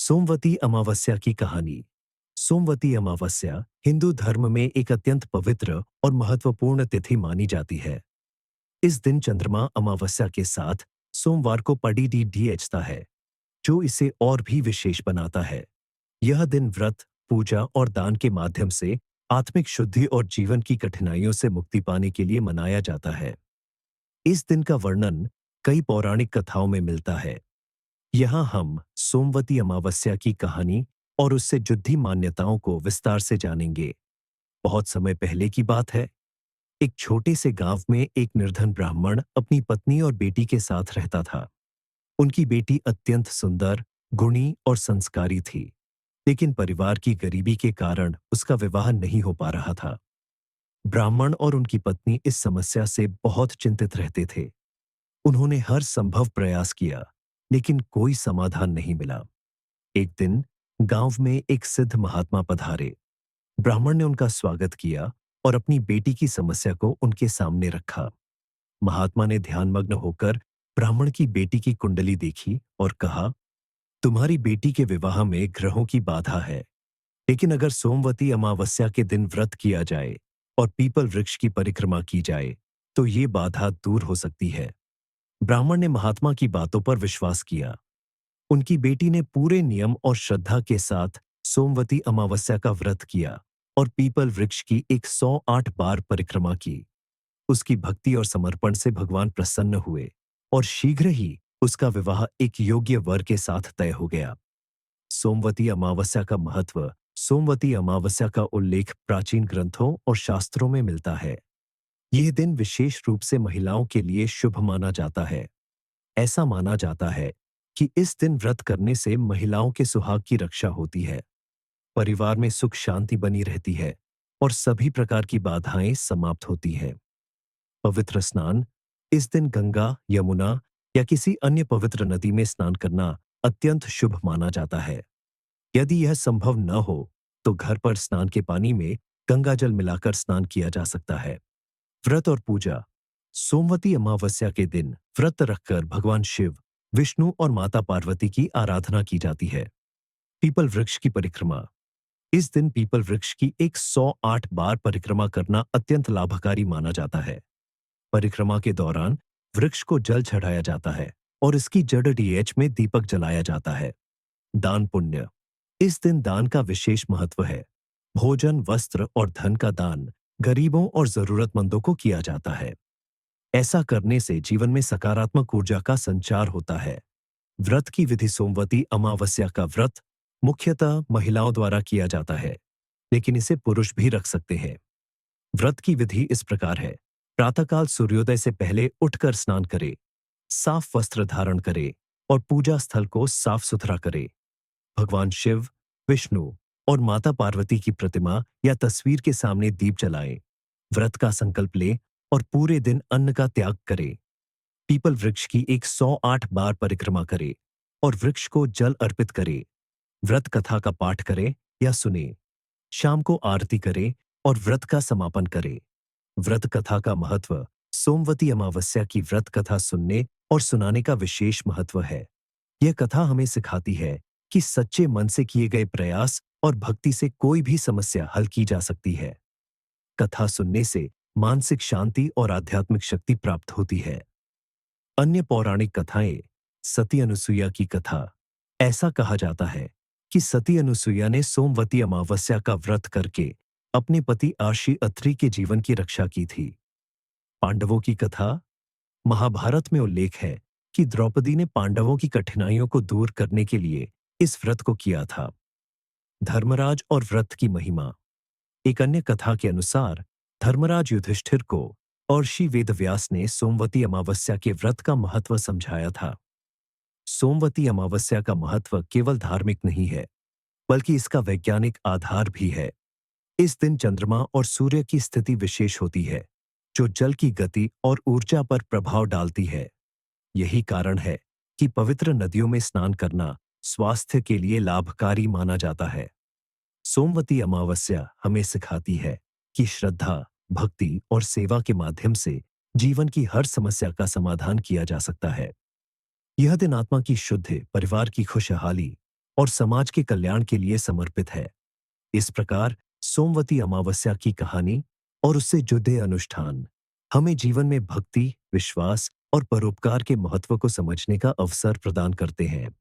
सोमवती अमावस्या की कहानी। सोमवती अमावस्या हिंदू धर्म में एक अत्यंत पवित्र और महत्वपूर्ण तिथि मानी जाती है। इस दिन चंद्रमा अमावस्या के साथ सोमवार को पड़ता है, जो इसे और भी विशेष बनाता है। यह दिन व्रत, पूजा और दान के माध्यम से आत्मिक शुद्धि और जीवन की कठिनाइयों से मुक्ति पाने के लिए मनाया जाता है। इस दिन का वर्णन कई पौराणिक कथाओं में मिलता है। यहाँ हम सोमवती अमावस्या की कहानी और उससे जुड़ी मान्यताओं को विस्तार से जानेंगे। बहुत समय पहले की बात है। एक छोटे से गांव में एक निर्धन ब्राह्मण अपनी पत्नी और बेटी के साथ रहता था। उनकी बेटी अत्यंत सुंदर, गुणी और संस्कारी थी, लेकिन परिवार की गरीबी के कारण उसका विवाह नहीं हो पा रहा था। ब्राह्मण और उनकी पत्नी इस समस्या से बहुत चिंतित रहते थे। उन्होंने हर संभव प्रयास किया, लेकिन कोई समाधान नहीं मिला। एक दिन गांव में एक सिद्ध महात्मा पधारे। ब्राह्मण ने उनका स्वागत किया और अपनी बेटी की समस्या को उनके सामने रखा। महात्मा ने ध्यानमग्न होकर ब्राह्मण की बेटी की कुंडली देखी और कहा, तुम्हारी बेटी के विवाह में ग्रहों की बाधा है, लेकिन अगर सोमवती अमावस्या के दिन व्रत किया जाए और पीपल वृक्ष की परिक्रमा की जाए तो ये बाधा दूर हो सकती है। ब्राह्मण ने महात्मा की बातों पर विश्वास किया। उनकी बेटी ने पूरे नियम और श्रद्धा के साथ सोमवती अमावस्या का व्रत किया और पीपल वृक्ष की 108 बार परिक्रमा की। उसकी भक्ति और समर्पण से भगवान प्रसन्न हुए और शीघ्र ही उसका विवाह एक योग्य वर के साथ तय हो गया। सोमवती अमावस्या का महत्व। सोमवती अमावस्या का उल्लेख प्राचीन ग्रंथों और शास्त्रों में मिलता है। यह दिन विशेष रूप से महिलाओं के लिए शुभ माना जाता है। ऐसा माना जाता है कि इस दिन व्रत करने से महिलाओं के सुहाग की रक्षा होती है, परिवार में सुख शांति बनी रहती है और सभी प्रकार की बाधाएं समाप्त होती हैं। पवित्र स्नान। इस दिन गंगा, यमुना या किसी अन्य पवित्र नदी में स्नान करना अत्यंत शुभ माना जाता है। यदि यह संभव न हो तो घर पर स्नान के पानी में गंगा जल मिलाकर स्नान किया जा सकता है। व्रत और पूजा। सोमवती अमावस्या के दिन व्रत रखकर भगवान शिव, विष्णु और माता पार्वती की आराधना की जाती है। पीपल वृक्ष की परिक्रमा। इस दिन पीपल वृक्ष की 108 बार परिक्रमा करना अत्यंत लाभकारी माना जाता है। परिक्रमा के दौरान वृक्ष को जल चढ़ाया जाता है और इसकी जड़ में दीपक जलाया जाता है। दान पुण्य। इस दिन दान का विशेष महत्व है। भोजन, वस्त्र और धन का दान गरीबों और जरूरतमंदों को किया जाता है। ऐसा करने से जीवन में सकारात्मक ऊर्जा का संचार होता है। व्रत की विधि। सोमवती अमावस्या का व्रत मुख्यतः महिलाओं द्वारा किया जाता है, लेकिन इसे पुरुष भी रख सकते हैं। व्रत की विधि इस प्रकार है। प्रातःकाल सूर्योदय से पहले उठकर स्नान करे, साफ वस्त्र धारण करे और पूजा स्थल को साफ सुथरा करे। भगवान शिव, विष्णु और माता पार्वती की प्रतिमा या तस्वीर के सामने दीप जलाएं। व्रत का संकल्प ले और पूरे दिन अन्न का त्याग करे। पीपल वृक्ष की 108 बार परिक्रमा करे और वृक्ष को जल अर्पित करे। व्रत कथा का पाठ करे या सुने। शाम को आरती करे और व्रत का समापन करे। व्रत कथा का महत्व। सोमवती अमावस्या की व्रत कथा सुनने और सुनाने का विशेष महत्व है। यह कथा हमें सिखाती है कि सच्चे मन से किए गए प्रयास और भक्ति से कोई भी समस्या हल की जा सकती है। कथा सुनने से मानसिक शांति और आध्यात्मिक शक्ति प्राप्त होती है। अन्य पौराणिक कथाएं। सती अनुसुईया की कथा। ऐसा कहा जाता है कि सती अनुसुईया ने सोमवती अमावस्या का व्रत करके अपने पति आशी अत्रि के जीवन की रक्षा की थी। पांडवों की कथा। महाभारत में उल्लेख है कि द्रौपदी ने पांडवों की कठिनाइयों को दूर करने के लिए इस व्रत को किया था। धर्मराज और व्रत की महिमा। एक अन्य कथा के अनुसार धर्मराज युधिष्ठिर को महर्षि वेदव्यास ने सोमवती अमावस्या के व्रत का महत्व समझाया था। सोमवती अमावस्या का महत्व केवल धार्मिक नहीं है, बल्कि इसका वैज्ञानिक आधार भी है। इस दिन चंद्रमा और सूर्य की स्थिति विशेष होती है, जो जल की गति और ऊर्जा पर प्रभाव डालती है। यही कारण है कि पवित्र नदियों में स्नान करना स्वास्थ्य के लिए लाभकारी माना जाता है। सोमवती अमावस्या हमें सिखाती है कि श्रद्धा, भक्ति और सेवा के माध्यम से जीवन की हर समस्या का समाधान किया जा सकता है। यह दिन आत्मा की शुद्धि, परिवार की खुशहाली और समाज के कल्याण के लिए समर्पित है। इस प्रकार सोमवती अमावस्या की कहानी और उससे जुड़े अनुष्ठान हमें जीवन में भक्ति, विश्वास और परोपकार के महत्व को समझने का अवसर प्रदान करते हैं।